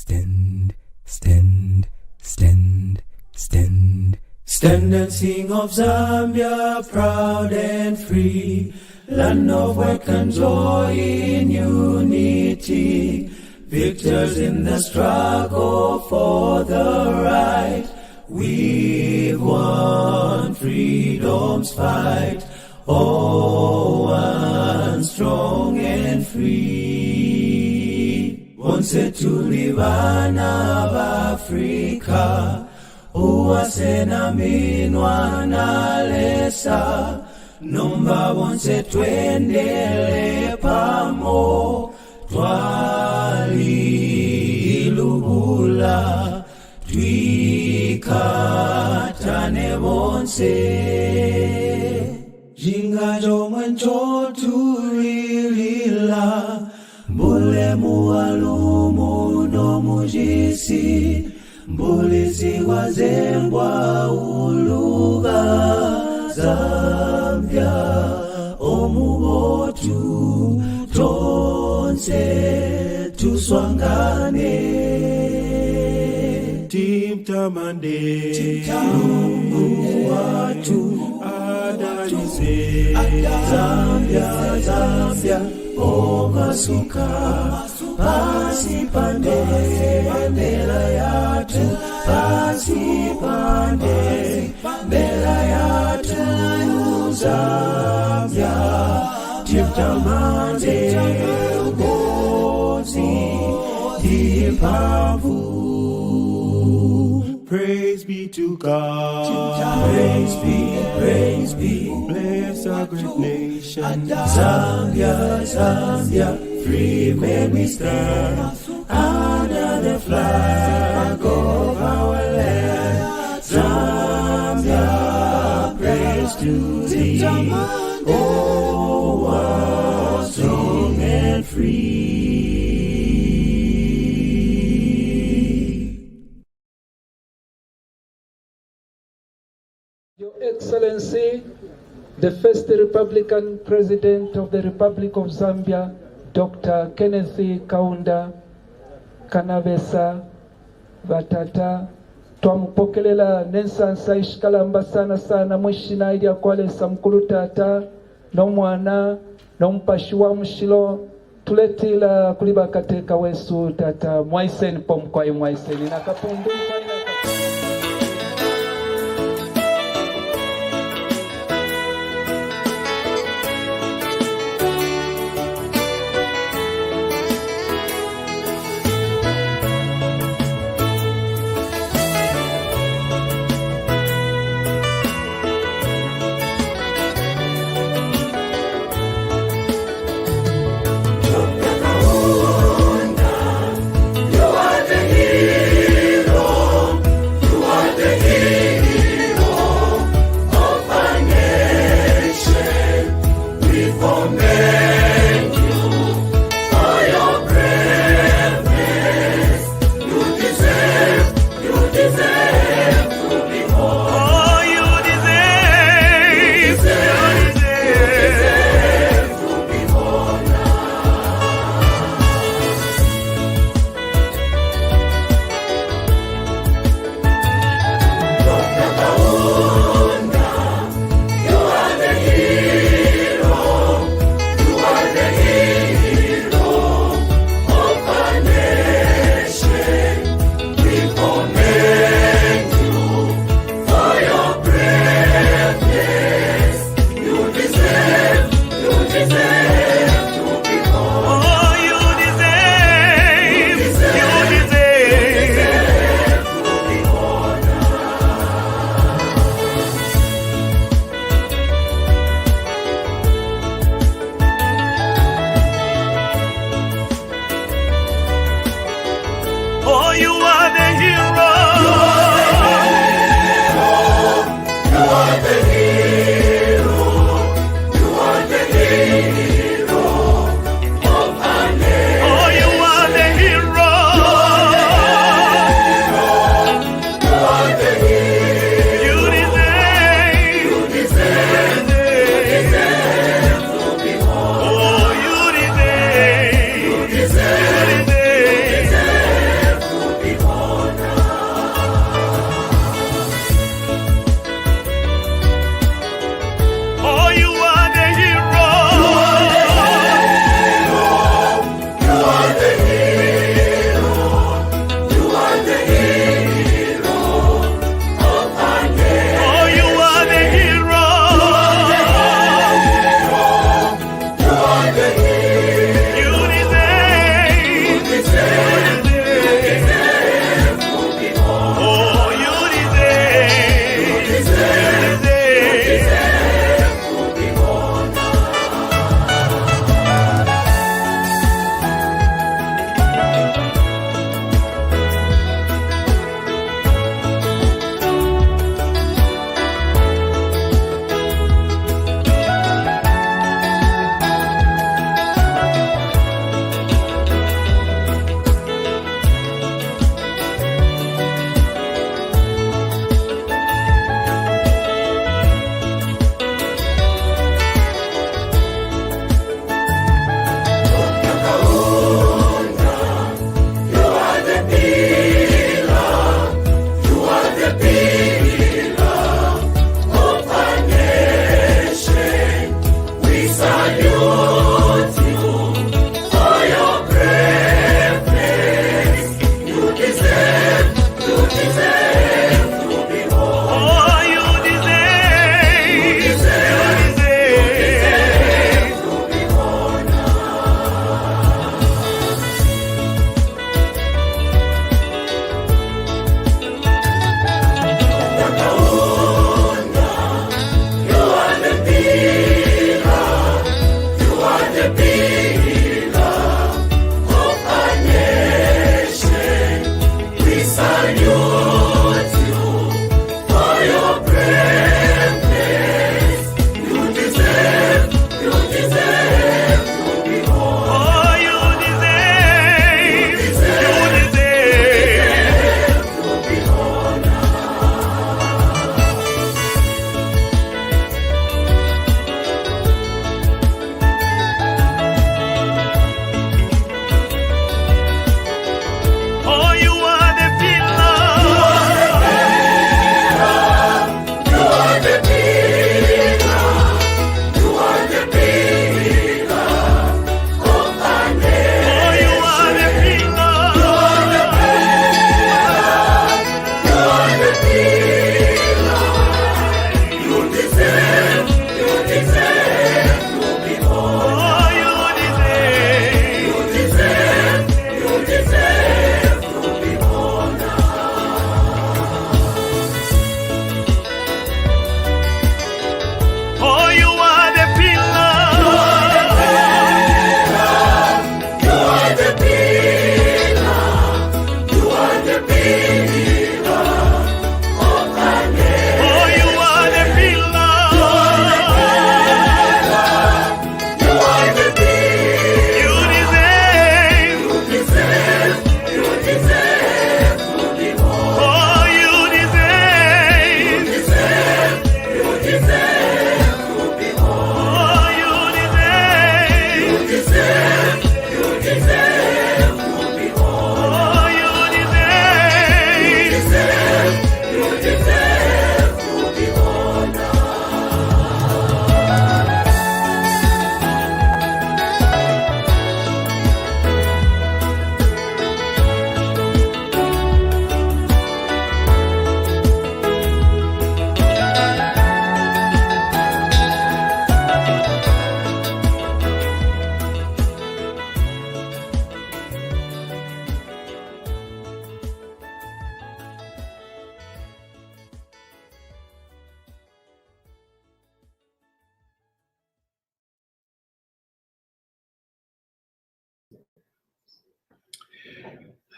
Stand, stand, stand, stand. Stand and sing of Zambia, proud and free, land of work and joy in unity, victors in the struggle for the right. We've won freedom's fight, oh, one strong and free. Bonse tulibana b'Afrika, uwasena minwa na lesa, nomba bonse twendele pamo, twalilubula, twikatane bonse. Jinga jomwencho tulilila, mbule mualumu no mujisi, mbulizi wazembwa uluga Zambia, omubotu tonse tuswangane. Timtamande Mungu watu adalize, Zambia, Zambia, omasuka pasipande bendera yatu, pasipande bendera yatu Zambia, timtamande ugozi tipavu. Praise be to God. Praise be, praise be. Bless our great nation. Zambia, Zambia, free may we stand under the flag of our land. Zambia, praise to thee, oh, one strong and free. Your Excellency, the first Republican President of the Republic of Zambia, Dr. Kenneth Kaunda, Kanabesa, Vatata, twamupokelela nensansa ishikalamba sana mwishina ili akwalesa mkulu tata n'omwana n'omupashi wa mushilo tuletila kuliba kateka wesu tata mwaiseni pomkwai mwaiseni nakapundu you are the hero.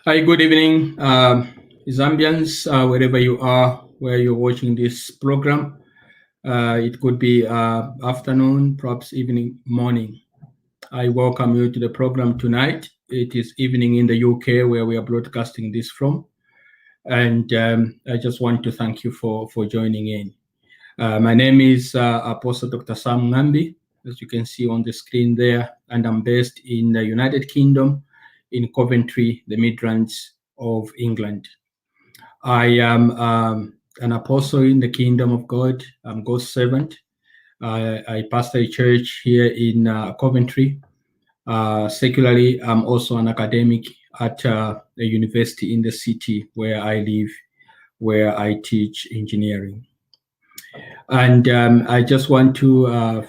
Hi, good evening, Zambians, wherever you are, where you're watching this program. It could be afternoon, perhaps evening, morning. I welcome you to the program tonight. It is evening in the UK where we are broadcasting this from. And I just want to thank you for joining in. My name is Apostle Dr. Sam Ngambi, as you can see on the screen there, and I'm based in the United Kingdom, in Coventry, the Midlands of England. I am an apostle in the kingdom of God. I'm God's servant. I pastor a church here in Coventry. Secularly, I'm also an academic at a university in the city where I live, where I teach engineering. And I just want to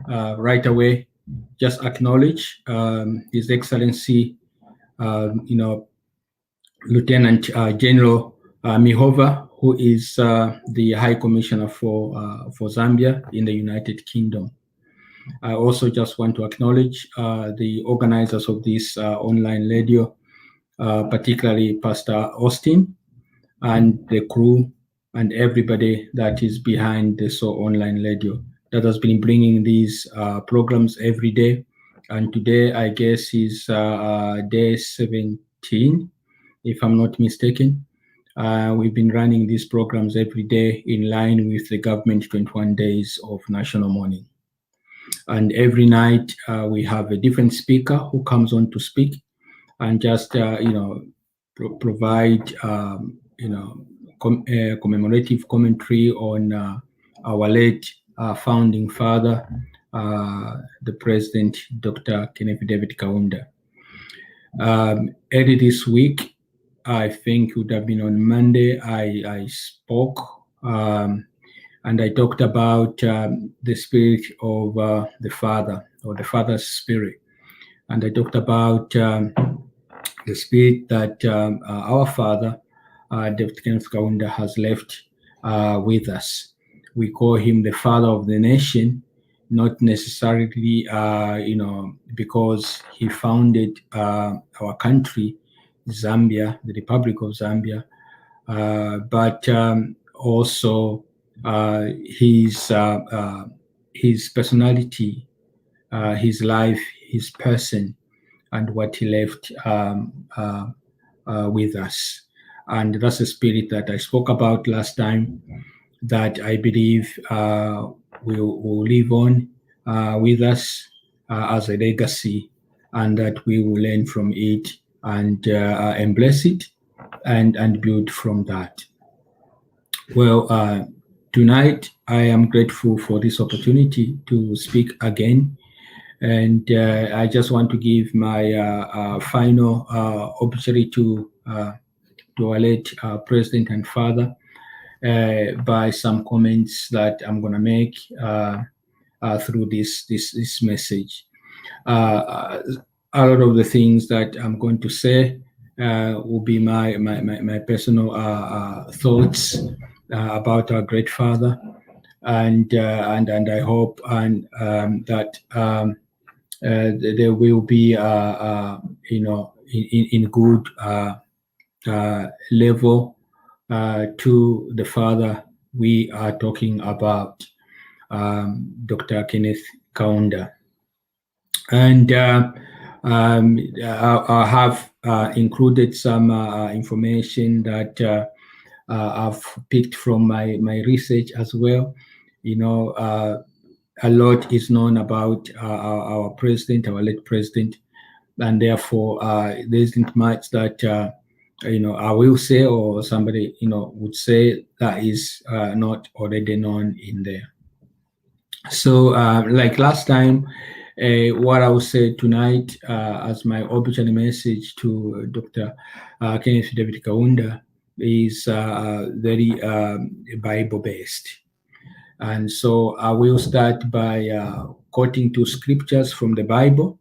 right away just acknowledge His Excellency, Lieutenant General Mihova, who is the High Commissioner for Zambia in the United Kingdom. I also just want to acknowledge the organizers of this online radio, particularly Pastor Austin and the crew and everybody that is behind the SO Online Radio that has been bringing these programs every day. And today, I guess, is day 17, if I'm not mistaken. We've been running these programs every day in line with the government 21 days of national mourning. And every night we have a different speaker who comes on to speak and just, provide, commemorative commentary on our late founding father, the President, Dr. Kenneth David Kaunda. Early this week, I think it would have been on Monday, I spoke and I talked about the spirit of the Father, or the Father's spirit. And I talked about the spirit that our Father, Dr. Kenneth Kaunda, has left with us. We call him the Father of the Nation, not necessarily, because he founded our country, Zambia, the Republic of Zambia, but also his personality, his life, his person, and what he left with us. And that's the spirit that I spoke about last time, that I believe will live on with us as a legacy, and that we will learn from it and embrace it and build from that. Well, tonight I am grateful for this opportunity to speak again, and I just want to give my final obituary to our late President and Father by some comments that I'm going to make through this message. A lot of the things that I'm going to say will be my personal thoughts about our great father, and I hope that there will be in good level to the father we are talking about, Dr. Kenneth Kaunda. And I have included some information that I've picked from my research as well. A lot is known about our president, our late president, and therefore there isn't much that I will say, or somebody would say, that is not already known in there. So like last time, what I will say tonight as my obituary message to Dr. Kenneth David Kaunda is very Bible-based. And so I will start by quoting two scriptures from the Bible.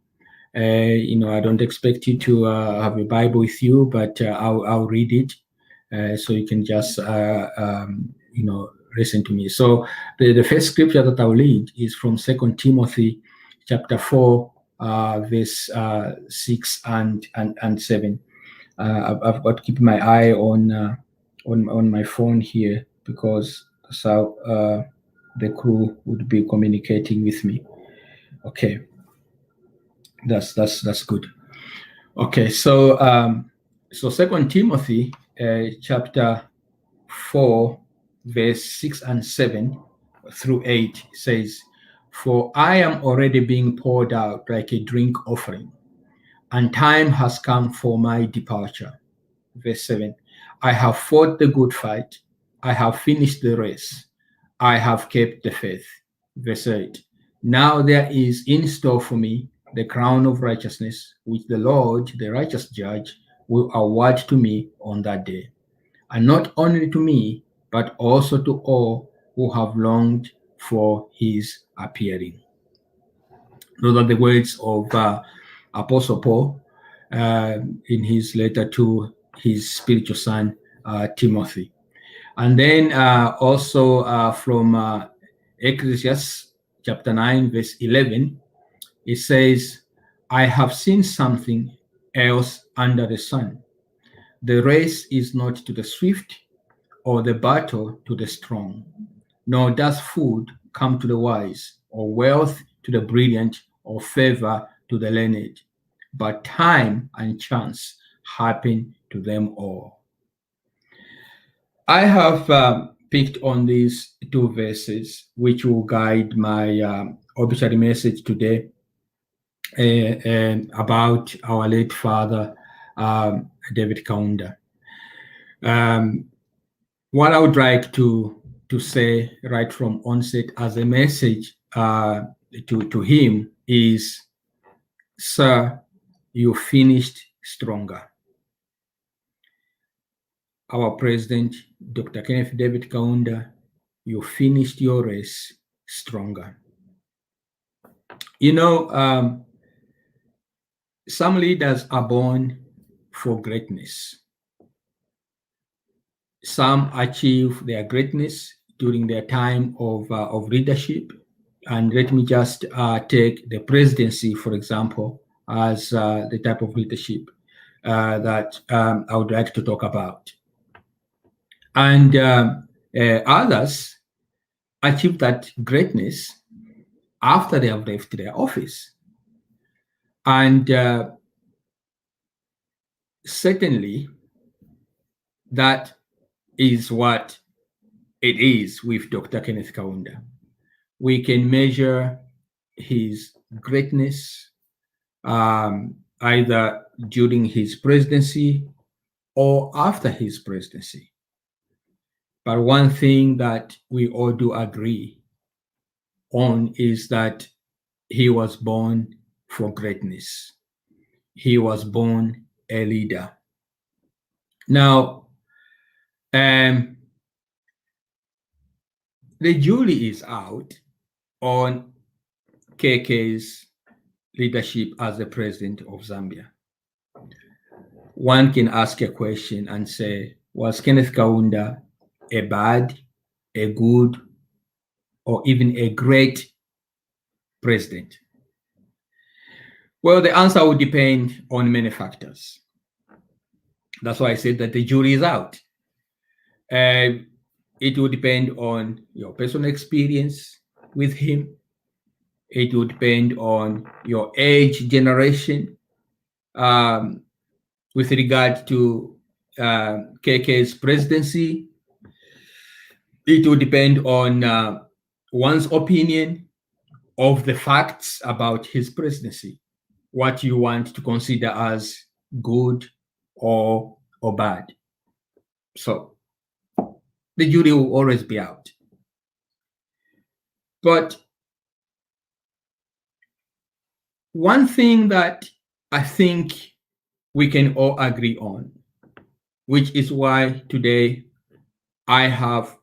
I don't expect you to have a Bible with you, but I'll read it so you can just listen to me. So the first scripture that I'll read is from 2 Timothy chapter 4, verse 6 and 7. I've got to keep my eye on my phone here, because that's how the crew would be communicating with me. Okay, that's good. Okay, so so 2 Timothy chapter 4, verse 6 and 7 through 8 says, "For I am already being poured out like a drink offering, and time has come for my departure." Verse 7, "I have fought the good fight, I have finished the race, I have kept the faith." Verse 8, "Now there is in store for me the crown of righteousness, which the Lord, the righteous judge, will award to me on that day. And not only to me, but also to all who have longed for his appearing." Those are the words of Apostle Paul in his letter to his spiritual son, Timothy. And then also from Ecclesiastes chapter 9, verse 11, it says, "I have seen something else under the sun. The race is not to the swift, or the battle to the strong, nor does food come to the wise, or wealth to the brilliant, or favor to the learned, but time and chance happen to them all." I have picked on these two verses, which will guide my obituary message today, about our late father, David Kaunda. What I would like to say right from onset as a message to him is, "Sir, you finished stronger." Our president, Dr. Kenneth David Kaunda, you finished your race stronger. You know, some leaders are born for greatness. Some achieve their greatness during their time of leadership. And let me just take the presidency, for example, as the type of leadership that I would like to talk about. And others achieve that greatness after they have left their office. And certainly, that is what it is with Dr. Kenneth Kaunda. We can measure his greatness either during his presidency or after his presidency. But one thing that we all do agree on is that he was born for greatness. He was born a leader. Now, the jury is out on KK's leadership as the president of Zambia. One can ask a question and say, was Kenneth Kaunda a bad, a good, or even a great president? Well, the answer would depend on many factors. That's why I said that the jury is out. It will depend on your personal experience with him. It will depend on your age, generation, with regard to KK's presidency. It will depend on one's opinion of the facts about his presidency, what you want to consider as good or bad. So the jury will always be out. But one thing that I think we can all agree on, which is why today I have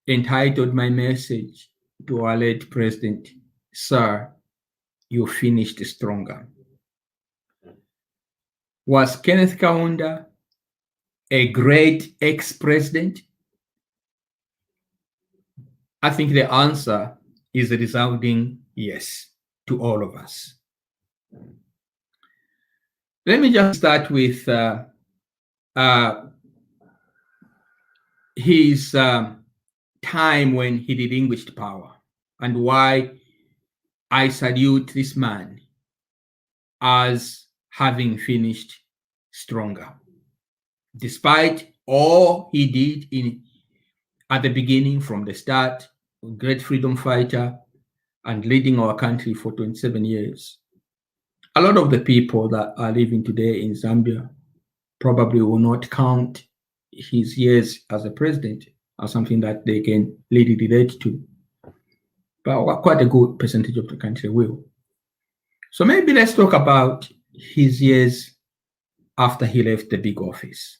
entitled my message to our late president, "Sir, you finished stronger." Was Kenneth Kaunda a great ex-president? I think the answer is a resounding yes to all of us. Let me just start with his time when he relinquished power and why I salute this man as having finished stronger. Despite all he did at the beginning, from the start, a great freedom fighter and leading our country for 27 years. A lot of the people that are living today in Zambia probably will not count his years as a president as something that they can really relate to. But quite a good percentage of the country will. So maybe let's talk about his years after he left the big office.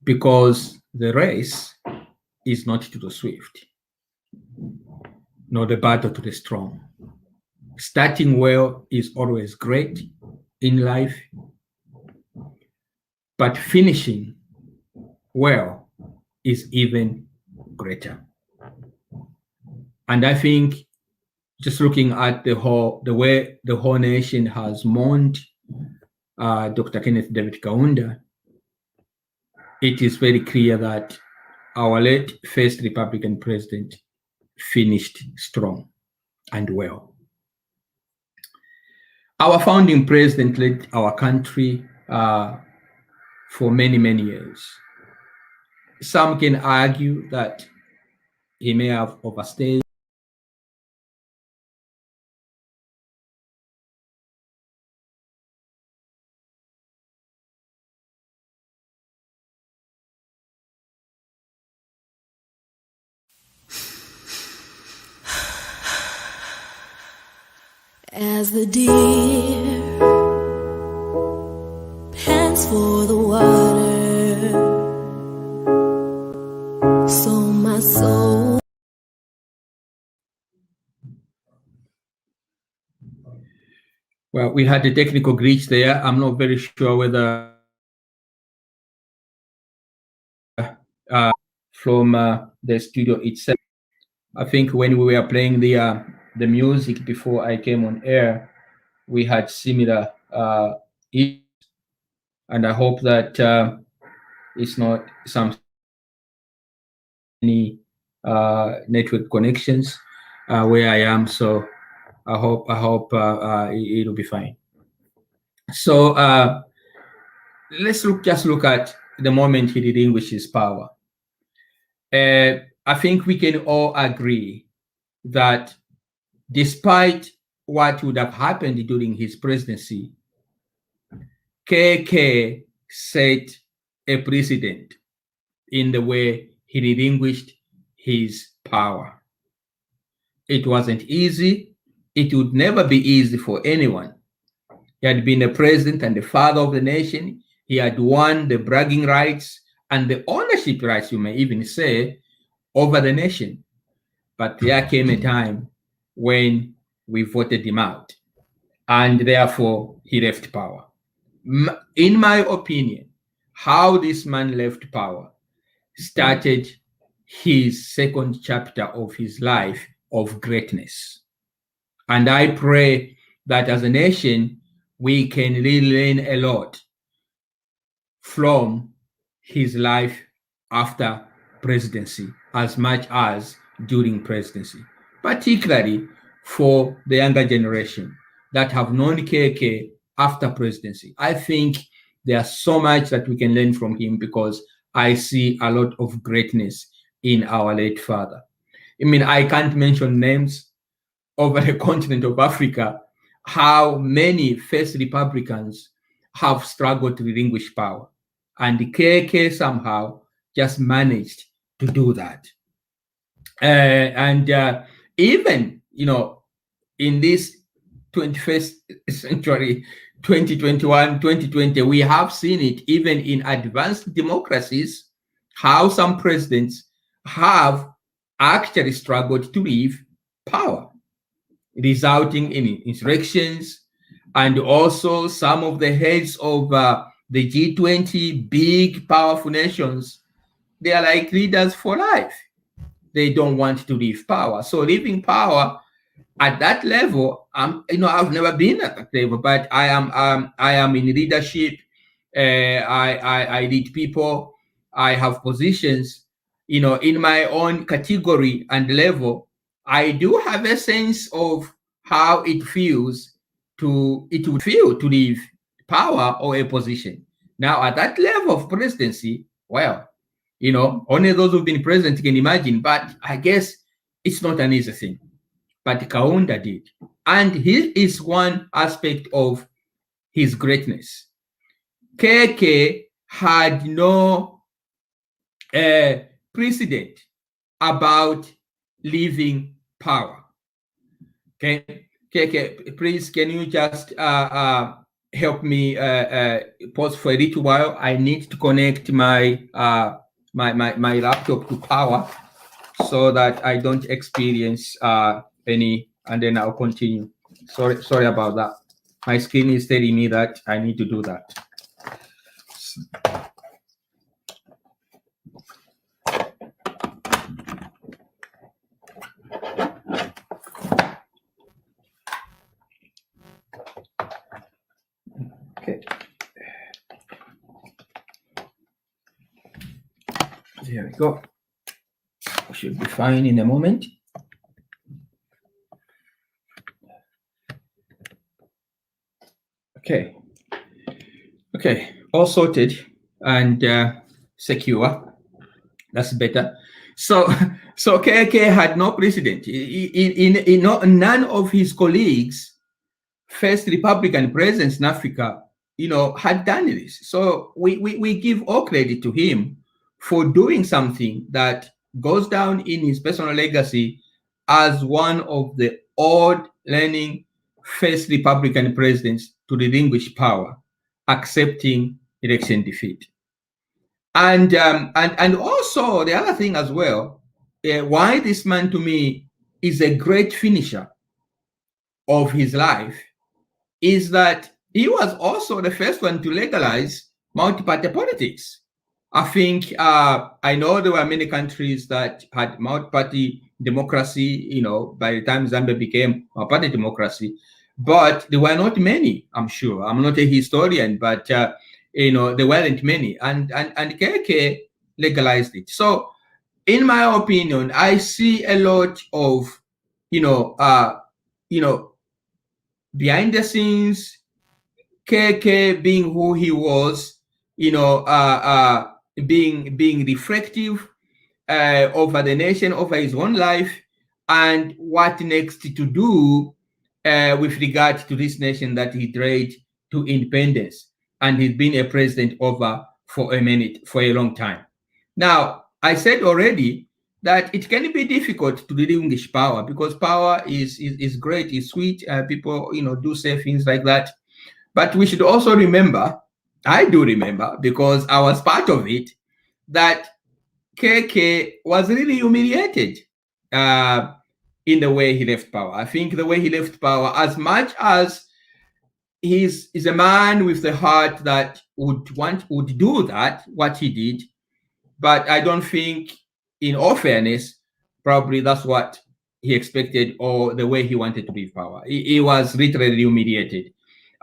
Because the race is not to the swift, nor the battle to the strong. Starting well is always great in life, but finishing well is even greater. And I think just looking at the way the whole nation has mourned Dr. Kenneth David Kaunda, it is very clear that our late first Republican president finished strong and well. Our founding president led our country for many, many years. Some can argue that he may have overstayed. As the deer pants for the water, so my soul. Well, we had a technical glitch there. I'm not very sure whether from the studio itself. I think when we were playing the music before I came on air, we had similar issues, and I hope that it's not any network connections where I am. So I hope it'll be fine. So let's just look at the moment he relinquished his power. I think we can all agree that despite what would have happened during his presidency, KK set a precedent in the way he relinquished his power. It wasn't easy. It would never be easy for anyone. He had been a president and the father of the nation. He had won the bragging rights and the ownership rights, you may even say, over the nation. But there came a time when we voted him out, and therefore he left power. In my opinion, how this man left power started his second chapter of his life of greatness. And I pray that as a nation, we can really learn a lot from his life after presidency as much as during presidency, particularly for the younger generation that have known KK after presidency. I think there's so much that we can learn from him because I see a lot of greatness in our late father. I mean, I can't mention names over the continent of Africa, how many first Republicans have struggled to relinquish power. And the KK somehow just managed to do that. Even, you know, in this 21st century, 2021, 2020, we have seen it even in advanced democracies, how some presidents have actually struggled to leave power, resulting in insurrections. And also some of the heads of the G20, big, powerful nations, they are like leaders for life. They don't want to leave power. So leaving power At that level, I've never been at that level, but I am in leadership. I lead people. I have positions, in my own category and level. I do have a sense of how it would feel to leave power or a position. Now, at that level of presidency, well, only those who've been president can imagine, but I guess it's not an easy thing. But Kaunda did. And he is one aspect of his greatness. KK had no precedent about leaving power. Okay, KK, please, can you just help me pause for a little while? I need to connect my my laptop to power so that I don't experience any, and then I'll continue. Sorry about that. My screen is telling me that I need to do that. Okay. There we go. Should be fine in a moment. Okay, all sorted and secure. That's better. So KK had no precedent. None of his colleagues, first Republican presidents in Africa, had done this. So we give all credit to him for doing something that goes down in his personal legacy as one of the odd learning first Republican presidents to relinquish power, accepting election defeat. And also the other thing as well, why this man to me is a great finisher of his life is that he was also the first one to legalize multi-party politics. I think I know there were many countries that had multi-party democracy, by the time Zambia became a party democracy, but there were not many, I'm sure. I'm not a historian, but there weren't many, and KK legalized it. So in my opinion, I see a lot of, behind the scenes, KK being who he was, being reflective over the nation, over his own life, and what next to do with regard to this nation that he tried to independence, and he's been a president over for a long time. Now, I said already that it can be difficult to relinquish power because power is great, is sweet. People, do say things like that. But we should also remember, I do remember, because I was part of it, that KK was really humiliated in the way he left power. I think the way he left power, as much as he's a man with the heart that would do that, what he did, but I don't think, in all fairness, probably that's what he expected or the way he wanted to leave power. He was literally humiliated.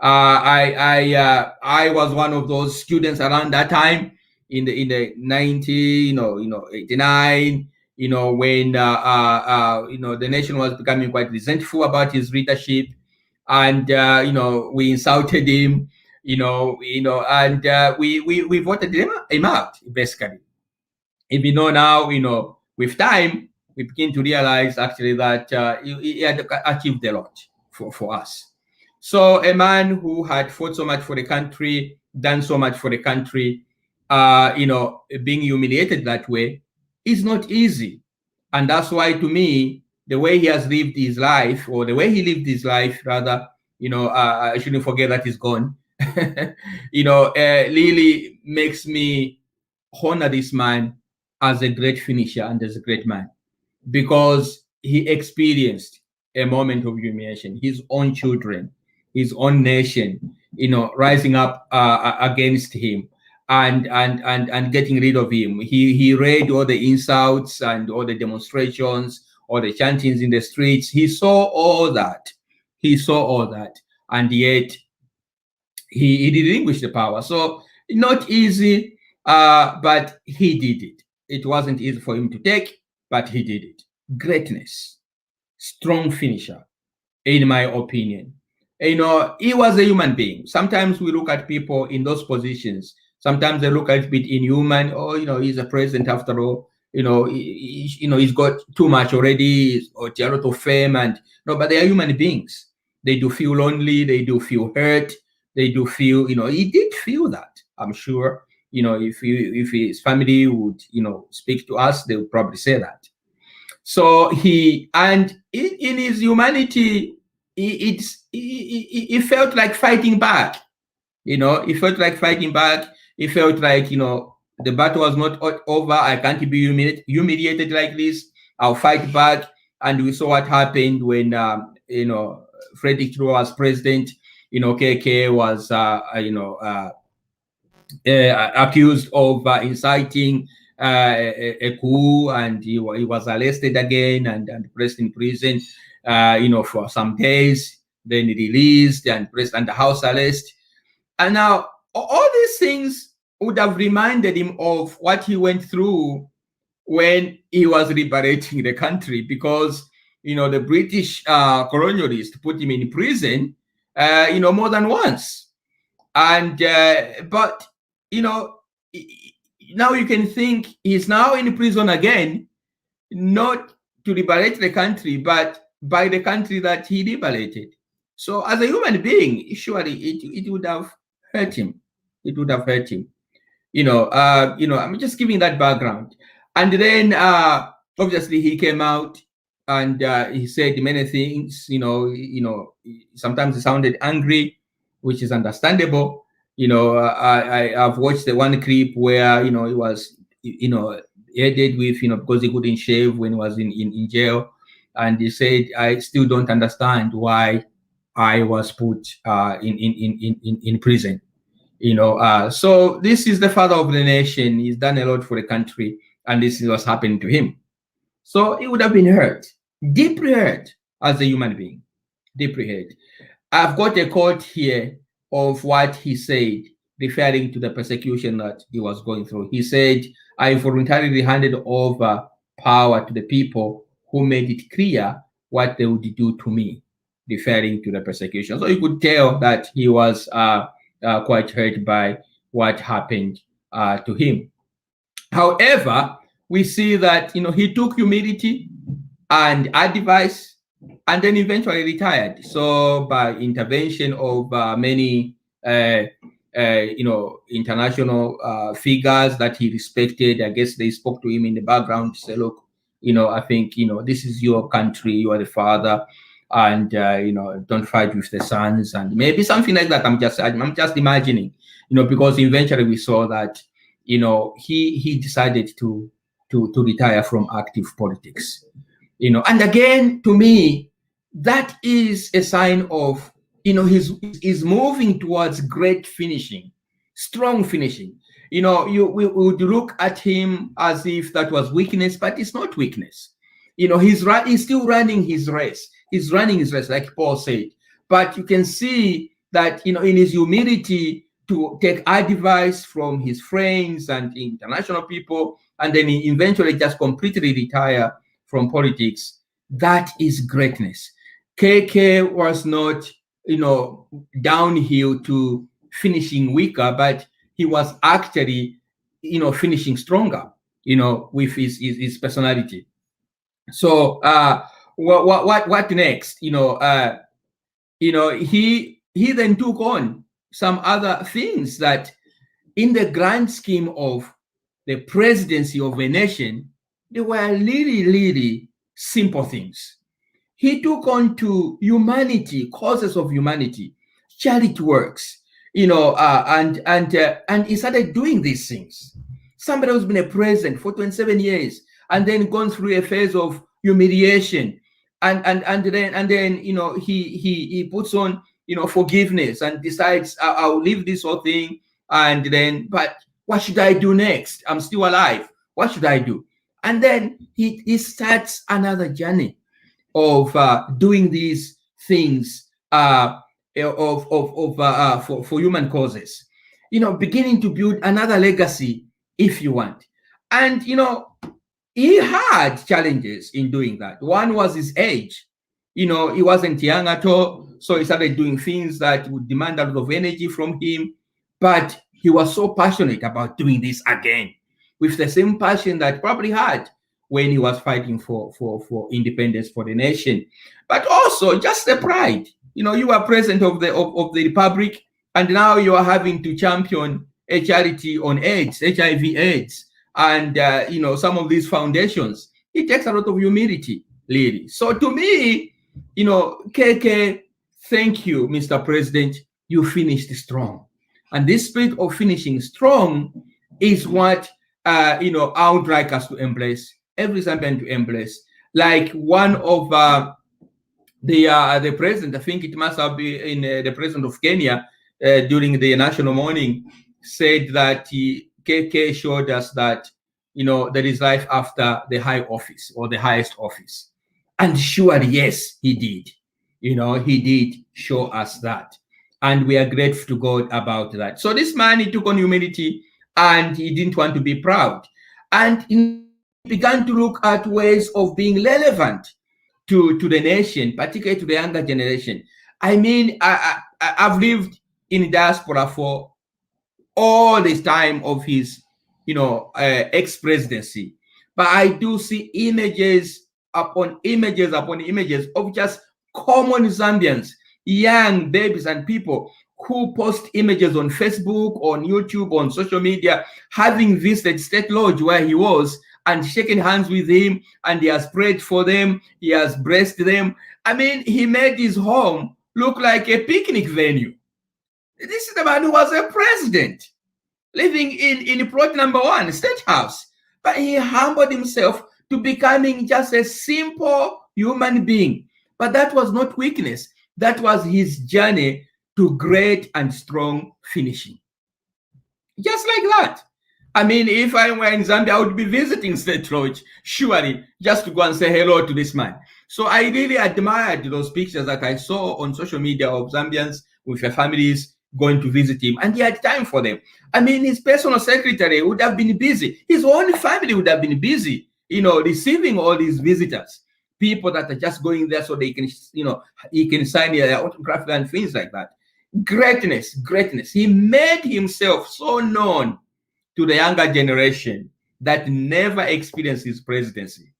I was one of those students around that time in the 89, when the nation was becoming quite resentful about his leadership, and we insulted him, and we voted him out, basically. If now, with time, we begin to realize actually that he had achieved a lot for us. So a man who had fought so much for the country, done so much for the country, being humiliated that way is not easy. And that's why, to me, the way he has lived his life, or the way he lived his life, rather, I shouldn't forget that he's gone, really makes me honor this man as a great finisher and as a great man, because he experienced a moment of humiliation. His own children, his own nation, rising up against him and getting rid of him. He read all the insults and all the demonstrations, or the chantings in the streets. He saw all that. He saw all that. And yet he relinquished the power. So not easy, but he did it. It wasn't easy for him to take, but he did it. Greatness, strong finisher, in my opinion. You know, he was a human being. Sometimes we look at people in those positions. Sometimes they look at it a bit inhuman. Oh, you know, he's a president after all. You know, he's got too much already, or a lot of fame, and no, but they are human beings. They do feel lonely. They do feel hurt. They do feel, you know, he did feel that. I'm sure, you know, if his family would, you know, speak to us, they would probably say that. So in his humanity, he felt like fighting back. You know, he felt like fighting back. He felt like, you know, the battle was not over. I can't be humiliated like this. I'll fight back. And we saw what happened when, you know, Frederick Chilwa was president. You know, KK was, accused of inciting a coup, and he was arrested again and placed in prison, you know, for some days, then released and placed under house arrest. And now all these things would have reminded him of what he went through when he was liberating the country, because, you know, the British colonialists put him in prison, you know, more than once. And, but, you know, now you can think he's now in prison again, not to liberate the country, but by the country that he liberated. So as a human being, surely it would have hurt him. It would have hurt him. You know, I'm just giving that background. And then obviously he came out and he said many things. You know, sometimes he sounded angry, which is understandable. You know, I've watched the one clip where, you know, he was, you know, headed with, you know, because he couldn't shave when he was in jail. And he said, I still don't understand why I was put in prison. You know, so this is the father of the nation. He's done a lot for the country, and this is what's happening to him. So he would have been hurt, deeply hurt as a human being, deeply hurt. I've got a quote here of what he said, referring to the persecution that he was going through. He said, I voluntarily handed over power to the people who made it clear what they would do to me, referring to the persecution. So you could tell that he was quite hurt by what happened to him. However, we see that, you know, he took humility and advice, and then eventually retired. So by intervention of many, you know, international figures that he respected, I guess they spoke to him in the background to say, look, you know, I think, you know, this is your country, you are the father, and you know, don't fight with the sons, and maybe something like that. I'm just imagining, you know, because eventually we saw that, you know, he decided to retire from active politics, you know. And again, to me, that is a sign of, you know, he's moving towards great finishing, strong finishing. You know, we would look at him as if that was weakness, but it's not weakness. You know, he's still running his race. He's running his race, like Paul said. But you can see that, you know, in his humility to take advice from his friends and international people, and then he eventually just completely retire from politics. That is greatness. KK was not, you know, downhill to finishing weaker, but he was actually, you know, finishing stronger, you know, with his personality. So what next? You know, he then took on some other things that, in the grand scheme of the presidency of a nation, they were really simple things. He took on to humanity, causes of humanity, charity works, you know, and he started doing these things. Somebody who's been a president for 27 years and then gone through a phase of humiliation, and then you know, he puts on, you know, forgiveness and decides, I'll leave this whole thing, and then, but what should I do next? I'm still alive. What should I do? And then he starts another journey of doing these things for human causes, beginning to build another legacy, if you want. And he had challenges in doing that. One was his age. He wasn't young at all, so he started doing things that would demand a lot of energy from him. But he was so passionate about doing this again, with the same passion that probably had when he was fighting for independence for the nation. But also just the pride. You are president of the republic, and now you are having to champion a charity on AIDS, HIV/AIDS, and some of these foundations. It takes a lot of humility, really. So to me, KK, thank you, Mr. President. You finished strong, and this spirit of finishing strong is what I would like us to embrace, every Zambian to embrace. Like one of the president, I think it must have been the president of Kenya during the national mourning, said that KK showed us that there is life after the high office or the highest office. And surely, yes, he did. He did show us that. And we are grateful to God about that. So this man, he took on humility, and he didn't want to be proud. And he began to look at ways of being relevant to the nation, particularly to the younger generation. I mean, I've lived in diaspora for all this time of his, ex-presidency. But I do see images upon images upon images of just common Zambians, young babies and people who post images on Facebook, on YouTube, on social media, having visited State Lodge where he was and shaking hands with him, and he has prayed for them, he has blessed them. I mean, he made his home look like a picnic venue. This is the man who was a president, living in plot number 1, State House. But he humbled himself to becoming just a simple human being. But that was not weakness. That was his journey to great and strong finishing. Just like that. I mean, if I were in Zambia, I would be visiting State Lodge, surely, just to go and say hello to this man. So I really admired those pictures that I saw on social media of Zambians with their families going to visit him, and he had time for them. I mean, his personal secretary would have been busy. His own family would have been busy, receiving all these visitors, people that are just going there so they can, he can sign their autograph and things like that. Greatness. He made himself so known to the younger generation that never experienced his presidency.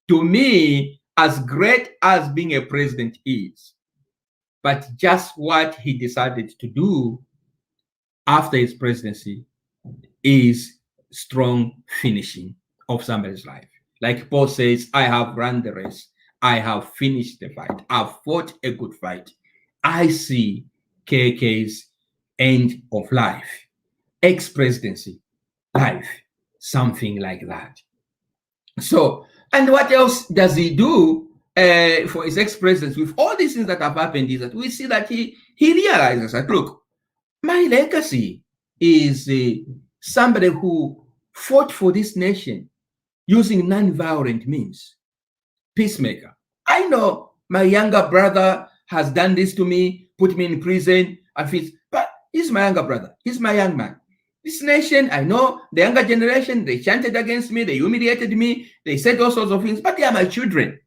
To me, as great as being a president is, but just what he decided to do after his presidency is strong finishing of somebody's life. Like Paul says, I have run the race. I have finished the fight. I've fought a good fight. I see KK's end of life, ex-presidency life, something like that. So, and what else does he do for his ex-presidents with all these things that have happened? Is that we see that he realizes that, look, my legacy is somebody who fought for this nation using non-violent means. Peacemaker. I know my younger brother has done this to me, put me in prison, but he's my younger brother. He's my young man. This nation, I know the younger generation, they chanted against me, they humiliated me, they said all sorts of things, but they are my children.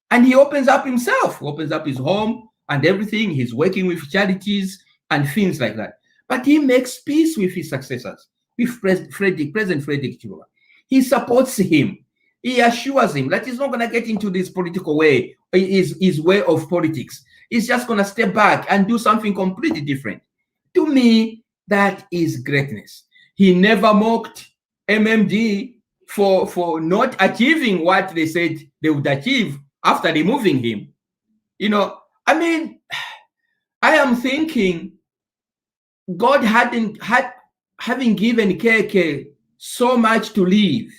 And he opens up himself, opens up his home and everything. He's working with charities and things like that. But he makes peace with his successors, with President Frederick Chilwa. He supports him. He assures him that he's not going to get into this political way, his way of politics. He's just going to step back and do something completely different. To me, that is greatness. He never mocked MMD for not achieving what they said they would achieve after removing him. I mean, I am thinking God having given KK so much to live,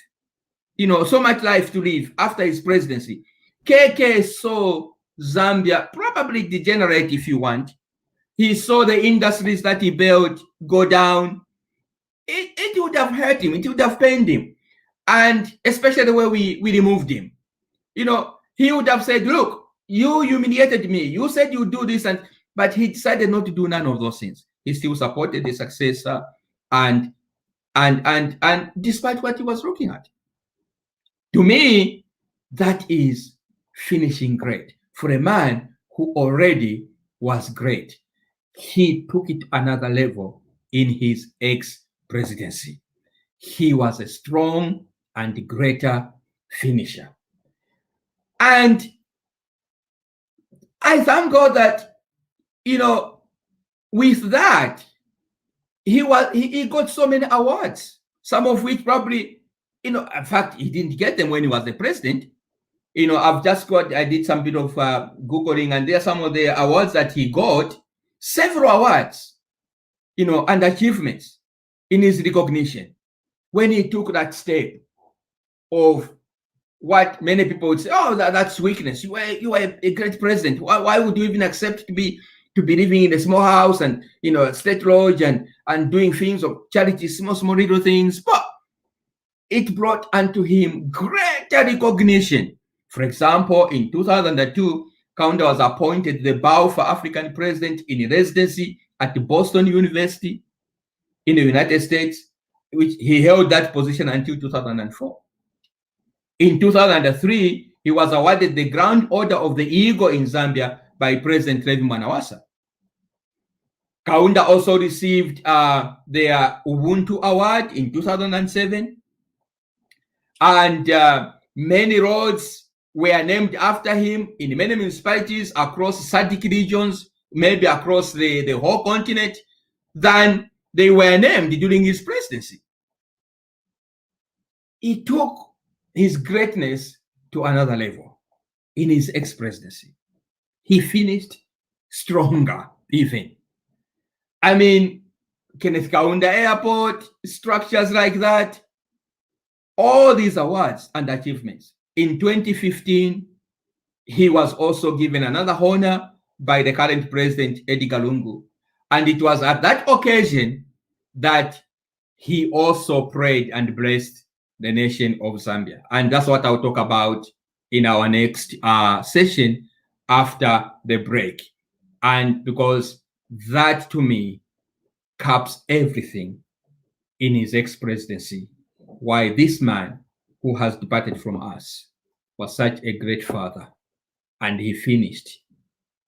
so much life to live after his presidency. KK saw Zambia probably degenerate, if you want. He saw the industries that he built go down. It would have hurt him. It would have pained him. And especially the way we removed him. You know, he would have said, look, you humiliated me. You said you do this, but he decided not to do none of those things. He still supported the successor, and despite what he was looking at. To me, that is finishing great. For a man who already was great, he took it to another level in his ex-presidency. He was a strong and greater finisher. And I thank God that, you know, with that, he got so many awards, some of which probably, you know, in fact, he didn't get them when he was the president. You know, I did some bit of Googling, and there are some of the awards that he got, several awards, you know, and achievements in his recognition when he took that step of what many people would say, oh, that's weakness. You are a great president. Why would you even accept to be living in a small house and, you know, a state lodge and doing things of charity, small little things? But it brought unto him greater recognition. For example, in 2002, Kaunda was appointed the Balfour African President in residency at Boston University in the United States, which he held that position until 2004. In 2003, he was awarded the Grand Order of the Eagle in Zambia by President Levi Mwanawasa. Kaunda also received their Ubuntu Award in 2007. And many roads were named after him in many municipalities across SADC regions, maybe across the whole continent, than they were named during his presidency. He took his greatness to another level in his ex-presidency. He finished stronger even. I mean, Kenneth Kaunda Airport, structures like that, all these awards and achievements. In 2015, he was also given another honor by the current president, Edgar Lungu. And it was at that occasion that he also prayed and blessed the nation of Zambia. And that's what I'll talk about in our next session after the break. And because that, to me, caps everything in his ex-presidency, why this man who has departed from us was such a great father, and he finished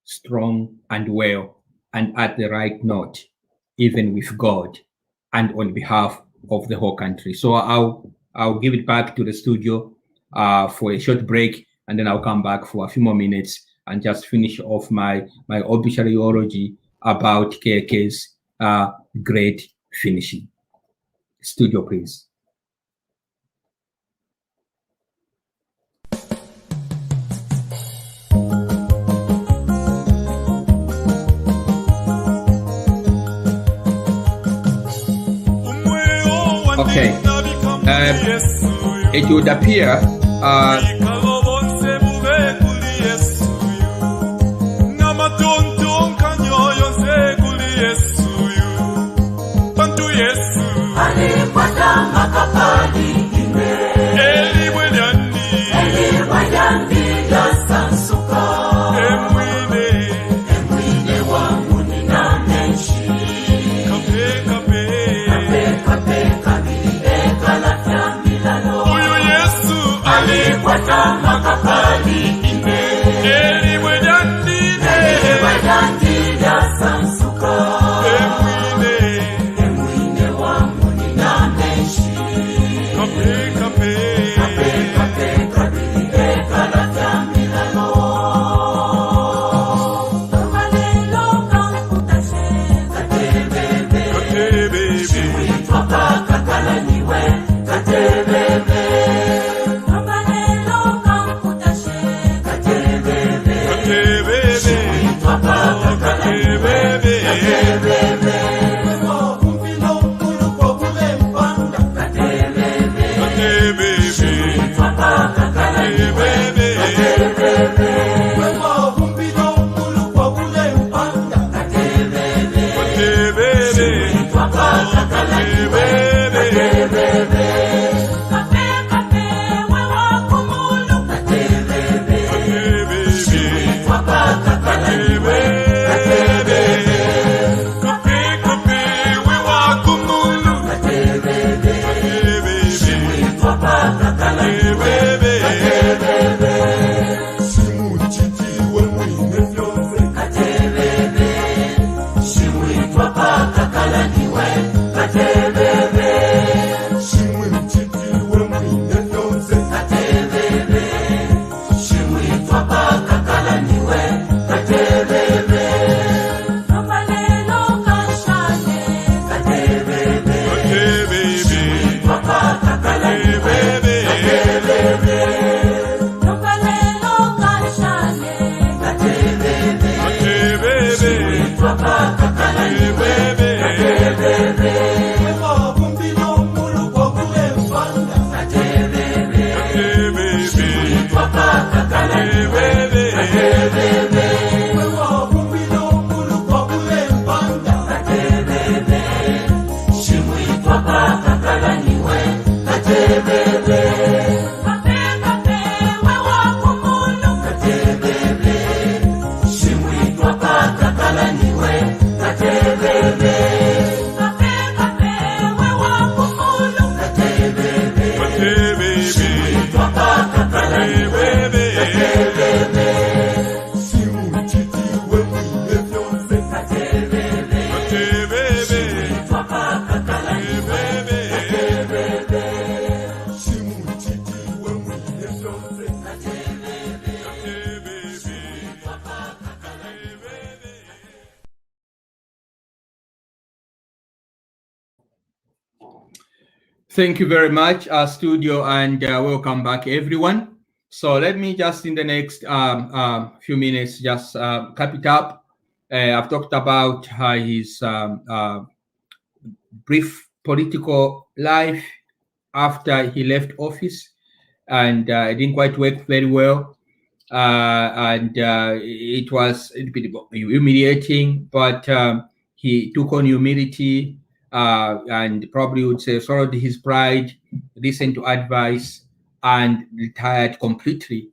strong and well and at the right note, even with God and on behalf of the whole country. So I'll give it back to the studio for a short break, and then I'll come back for a few more minutes and just finish off my obituary about KK's great finishing. Studio, please. Okay, it would appear Thank you very much, studio, and welcome back, everyone. So let me just in the next few minutes just cap it up. I've talked about his brief political life after he left office, and it didn't quite work very well. And it was a bit humiliating, but he took on humility and probably would say swallowed his pride, listened to advice, and retired completely.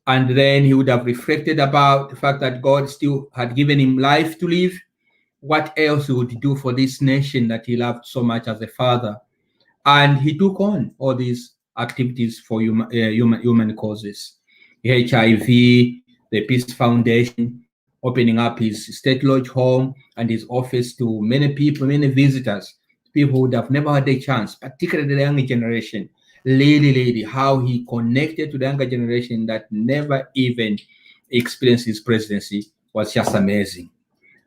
And then he would have reflected about the fact that God still had given him life to live. What else he would do for this nation that he loved so much as a father? And he took on all these activities for human causes. HIV, the Peace Foundation, opening up his state lodge home and his office to many people, many visitors, people who would have never had a chance, particularly the younger generation. Lady, how he connected to the younger generation that never even experienced his presidency was just amazing.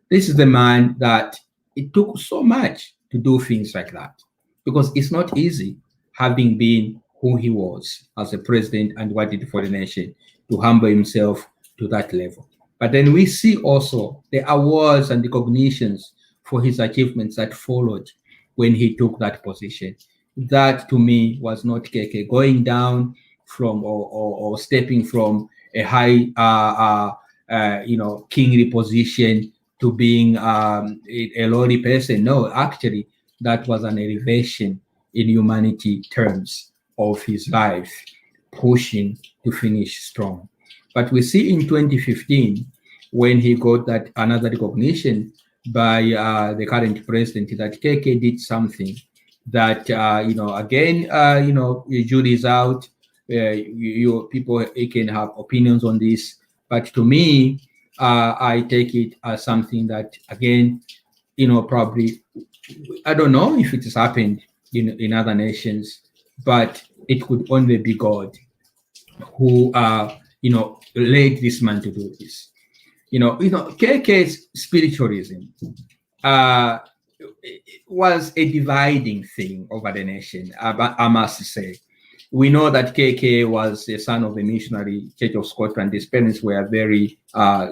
This is the man that it took so much to do things like that, because it's not easy having been who he was as a president and what he did for the nation to humble himself to that level. But then we see also the awards and recognitions for his achievements that followed when he took that position. That to me was not KK going down from or stepping from a high kingly position to being a lowly person. No, actually, that was an elevation in humanity terms of his life, pushing to finish strong. But we see in 2015, when he got that another recognition by the current president, that KK did something that, the jury is out. People can have opinions on this. But to me, I take it as something that, again, probably, I don't know if it has happened in other nations, but it could only be God who, led this man to do this. KK's spiritualism was a dividing thing over the nation, I must say. We know that KK was the son of a missionary, Church of Scotland. His parents were very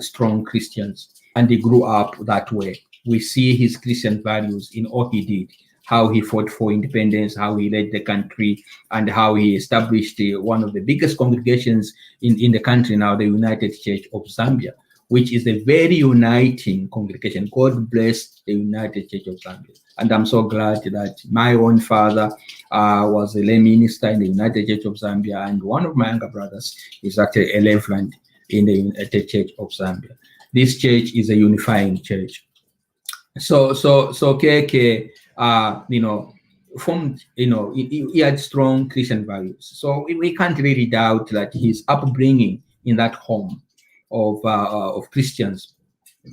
strong Christians, and he grew up that way. We see his Christian values in all he did, how he fought for independence, how he led the country, and how he established one of the biggest congregations in the country now, the United Church of Zambia, which is a very uniting congregation. God bless the United Church of Zambia. And I'm so glad that my own father was a lay minister in the United Church of Zambia, and one of my younger brothers is actually a reverend in the United Church of Zambia. This church is a unifying church. So KK, formed, he had strong Christian values. So we can't really doubt that his upbringing in that home of Christian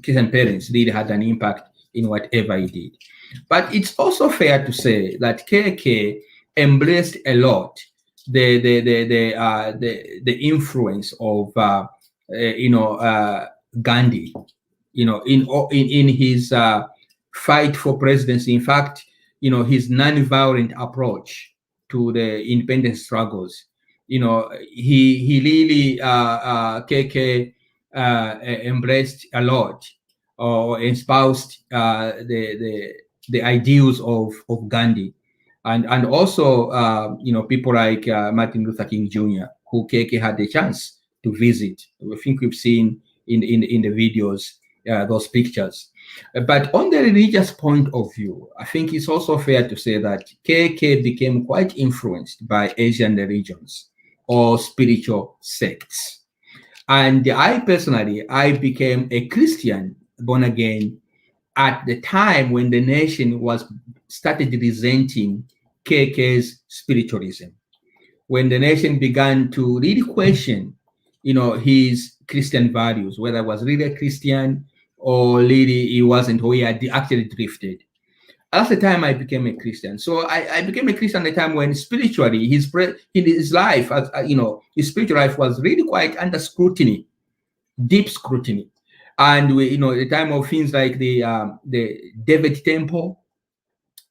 parents really had an impact in whatever he did. But it's also fair to say that KK embraced a lot the influence of Gandhi, in his fight for presidency. In fact, his non-violent approach to the independence struggles. He really KK embraced a lot or espoused the ideals of Gandhi, and also people like Martin Luther King Jr., who KK had the chance to visit. I think we've seen in the videos those pictures. But on the religious point of view, I think it's also fair to say that KK became quite influenced by Asian religions or spiritual sects. And I personally, became a Christian, born again, at the time when the nation started resenting KK's spiritualism. When the nation began to really question, his Christian values, whether it was really a Christian or really he wasn't, or he had actually drifted. That's the time I became a Christian. So I became a Christian at the time when spiritually his life, his spiritual life was really quite under scrutiny, deep scrutiny. And the time of things like the David Temple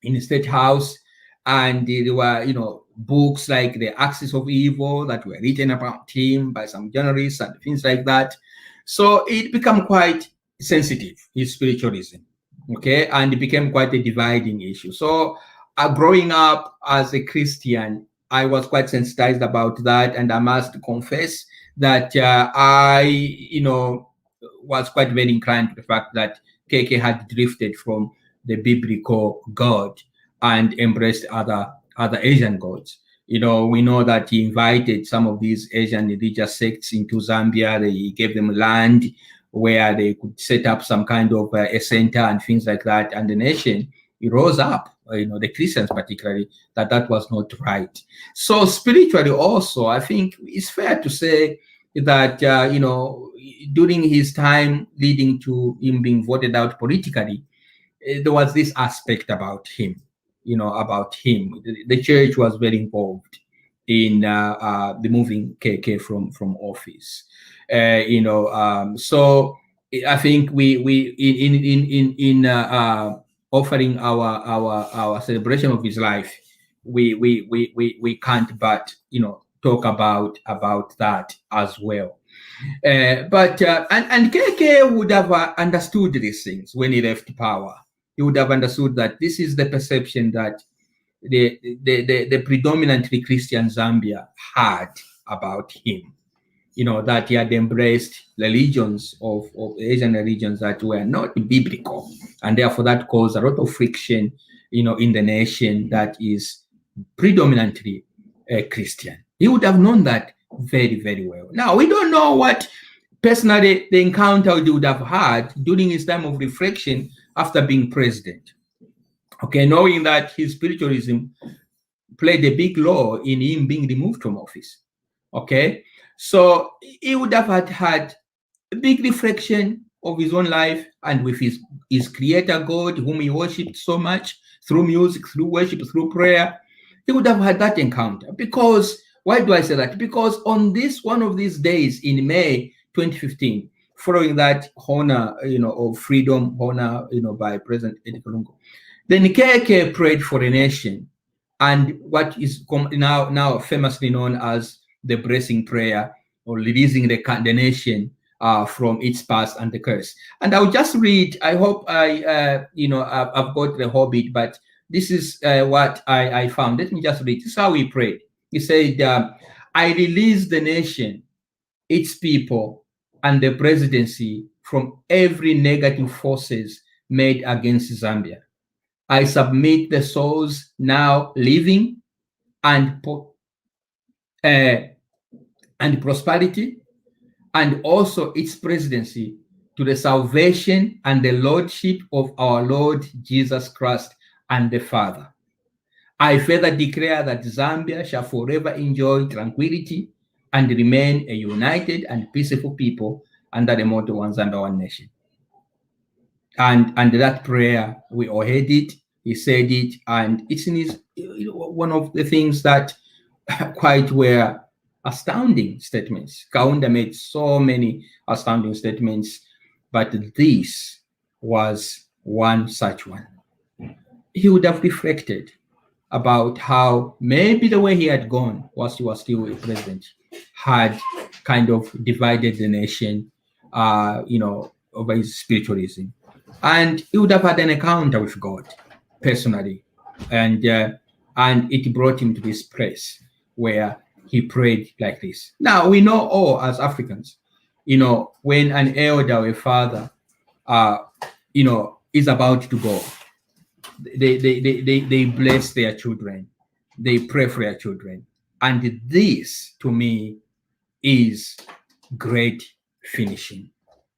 in the State House, And there were, books like The Axis of Evil that were written about him by some journalists and things like that. So it became quite sensitive, his spiritualism, okay? And it became quite a dividing issue. So growing up as a Christian, I was quite sensitized about that. And I must confess that I, was quite very inclined to the fact that KK had drifted from the biblical God and embraced other Asian gods. We know that he invited some of these Asian religious sects into Zambia. He gave them land where they could set up some kind of a center and things like that. And the nation, it rose up, the Christians particularly, that was not right. So spiritually also, I think it's fair to say that, during his time leading to him being voted out politically, there was this aspect about him. The church was very involved in removing KK from office. So I think we in offering our celebration of his life, we can't but talk about that as well. But KK would have understood these things when he left power. He would have understood that this is the perception that the predominantly Christian Zambia had about him. That he had embraced religions of Asian religions that were not biblical, and therefore that caused a lot of friction, in the nation that is predominantly Christian. He would have known that very, very well. Now, we don't know what personally the encounter he would have had during his time of reflection after being president. Okay, knowing that his spiritualism played a big role in him being removed from office. Okay, so he would have had a big reflection of his own life and with his creator God, whom he worshipped so much through music, through worship, through prayer. He would have had that encounter. Because, why do I say that? Because on one of these days in May 2015, following that honor, of freedom, honor, by President Edgar Lungu, then KK prayed for the nation, and what is now famously known as the blessing prayer, or releasing the nation from its past and the curse. And I'll just read. I hope I've got the whole bit, but this is what I found. Let me just read. This is how he prayed. He said, "I release the nation, its people, and the presidency from every negative forces made against Zambia. I submit the souls now living and prosperity, and also its presidency, to the salvation and the lordship of our Lord Jesus Christ and the Father. I further declare that Zambia shall forever enjoy tranquility and remain a united and peaceful people under the motto One Zambia One Nation." And that prayer, we all heard it, he said it, and it's in his one of the things that quite were astounding statements. Kaunda made so many astounding statements, but this was one such one. He would have reflected about how maybe the way he had gone whilst he was still a president had kind of divided the nation, over his spiritualism. And he would have had an encounter with God personally. And it brought him to this place where he prayed like this. Now, we know all as Africans, when an elder or a father, is about to go, they bless their children. They pray for their children. And this, to me, is great finishing,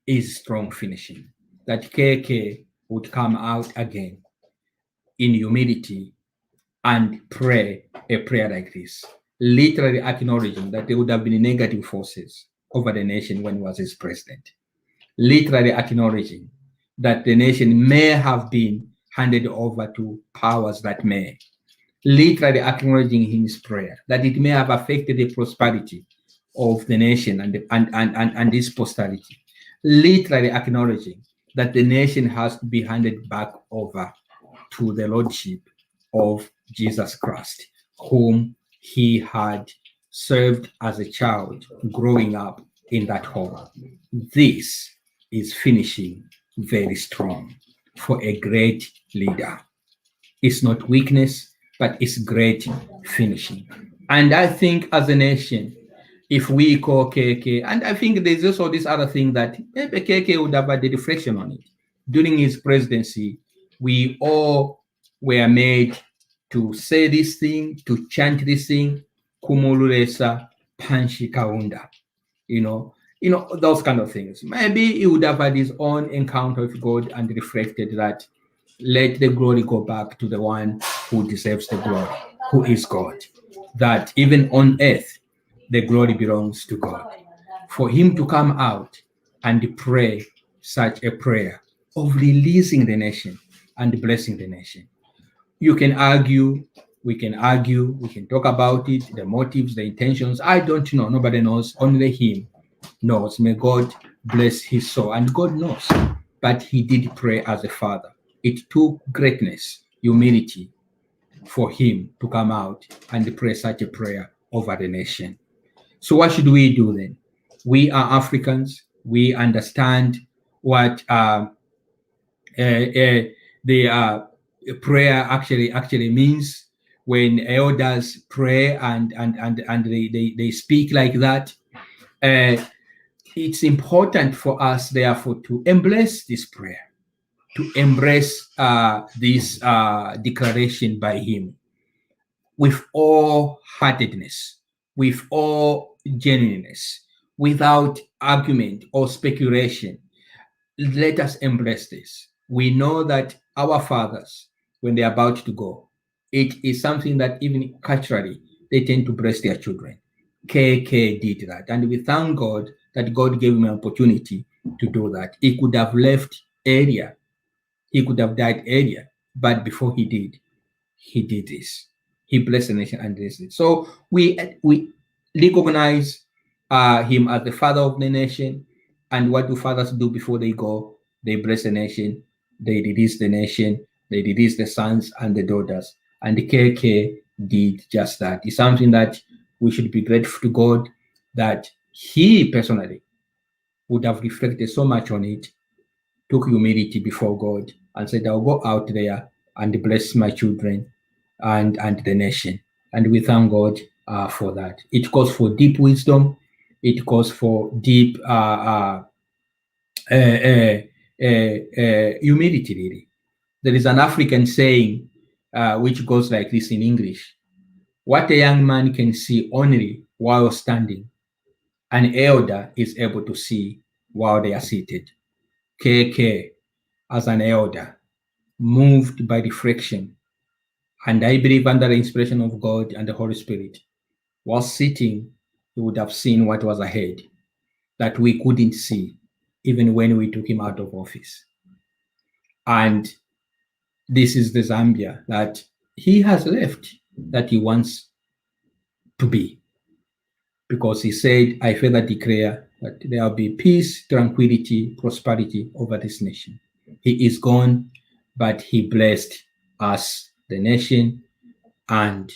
is strong finishing. That KK would come out again in humility and pray a prayer like this, literally acknowledging that there would have been negative forces over the nation when he was his president, literally acknowledging that the nation may have been handed over to powers that may, literally acknowledging in his prayer that it may have affected the prosperity of the nation and its posterity, literally acknowledging that the nation has to be handed back over to the lordship of Jesus Christ, whom he had served as a child growing up in that home. This is finishing very strong for a great leader. It's not weakness, but it's great finishing. And I think as a nation, if we call KK, and I think there's also this other thing that maybe KK would have had the reflection on it. During his presidency, we all were made to say this thing, to chant this thing, Kumuluresa Panshi Kaunda, those kind of things. Maybe he would have had his own encounter with God and reflected that let the glory go back to the one who deserves the glory, who is God. That even on earth, the glory belongs to God. For him to come out and pray such a prayer of releasing the nation and blessing the nation. You can argue, we can talk about it, the motives, the intentions. I don't know, nobody knows, only him knows. May God bless his soul, and God knows. But he did pray as a father. It took greatness, humility for him to come out and pray such a prayer over the nation. So what should we do then? We are Africans. We understand what the prayer actually means. When elders pray and they speak like that, it's important for us, therefore, to embrace this prayer, to embrace this declaration by him with all heartedness, with all genuineness, without argument or speculation. Let us embrace this. We know that our fathers, when they're about to go, it is something that even culturally, they tend to bless their children. KK did that. And we thank God that God gave him an opportunity to do that. He could have left earlier. He could have died earlier. But before he did this. He blessed the nation and blessed it. So we recognize him as the father of the nation. And what do fathers do before they go? They bless the nation. They release the nation. They release the sons and the daughters. And the KK did just that. It's something that we should be grateful to God that he personally would have reflected so much on it, took humility before God, and said, I'll go out there and bless my children and the nation. And we thank God for that. It calls for deep wisdom. It calls for deep humility, really. There is an African saying which goes like this in English. What a young man can see only while standing, an elder is able to see while they are seated. KK, as an elder, moved by reflection, and I believe under the inspiration of God and the Holy Spirit, while sitting, he would have seen what was ahead that we couldn't see even when we took him out of office. And this is the Zambia that he has left, that he wants to be. Because he said, I further declare that there will be peace, tranquility, prosperity over this nation. He is gone, but he blessed us, the nation, and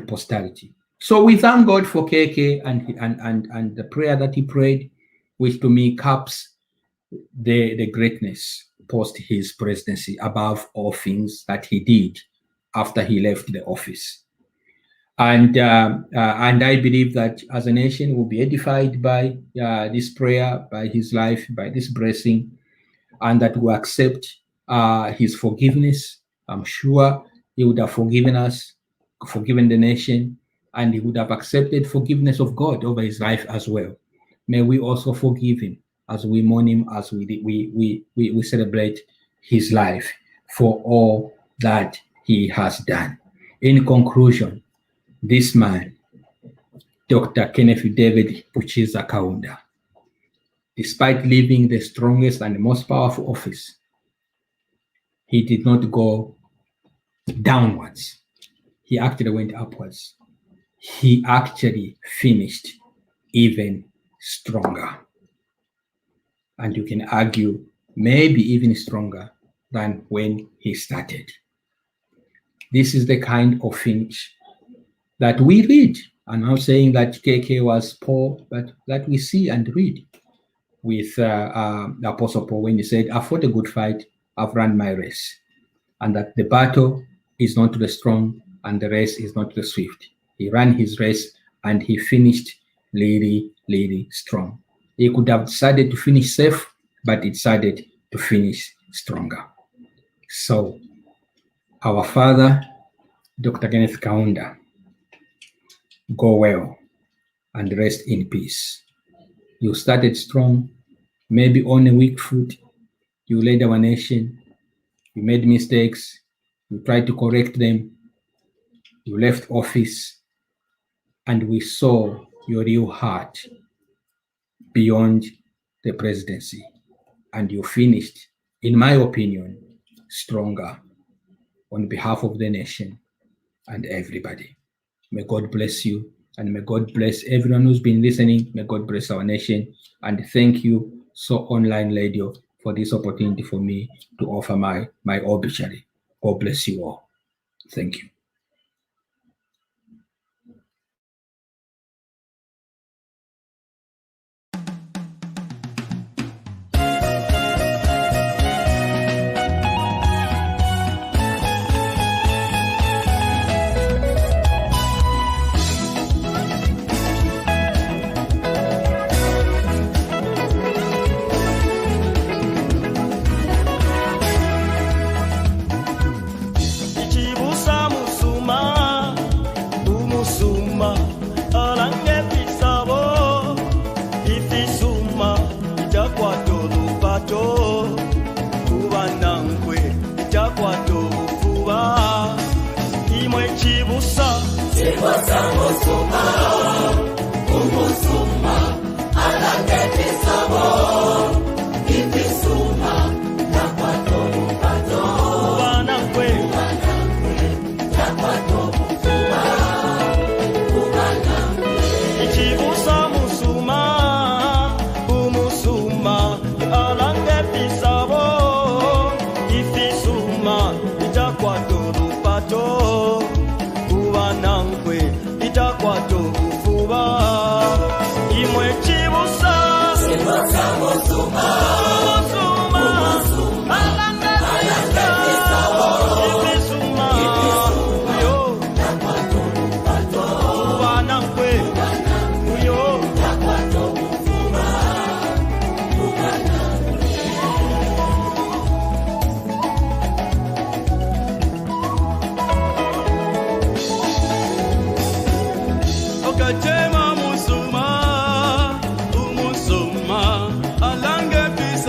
posterity. So we thank God for KK and the prayer that he prayed, which to me caps the greatness post his presidency above all things that he did after he left the office. And I believe that as a nation we'll be edified by this prayer, by his life, by this blessing, and that we accept his forgiveness. I'm sure he would have forgiven us, forgiven the nation, and he would have accepted forgiveness of God over his life as well. May we also forgive him as we mourn him, as we celebrate his life for all that he has done. In conclusion, this man, Dr. Kenneth David Buciziya Kaunda, despite leaving the strongest and most powerful office, he did not go downwards. He actually went upwards. He actually finished even stronger. And you can argue maybe even stronger than when he started. This is the kind of finish that we read. I'm not saying that KK was poor, but that we see and read with the Apostle Paul when he said, "I fought a good fight, I've run my race," and that the battle is not to the strong and the race is not to the swift. He ran his race and he finished really, really strong. He could have decided to finish safe, but he decided to finish stronger. So, our father, Dr. Kenneth Kaunda, go well and rest in peace. You started strong, maybe on a weak foot. You led our nation. You made mistakes. You tried to correct them. You left office, and we saw your real heart beyond the presidency. And you finished, in my opinion, stronger on behalf of the nation and everybody. May God bless you, and may God bless everyone who's been listening. May God bless our nation. And thank you, SO Online Radio, for this opportunity for me to offer my obituary. God bless you all. Thank you. Umusuma, alange pisa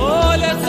Oh, let's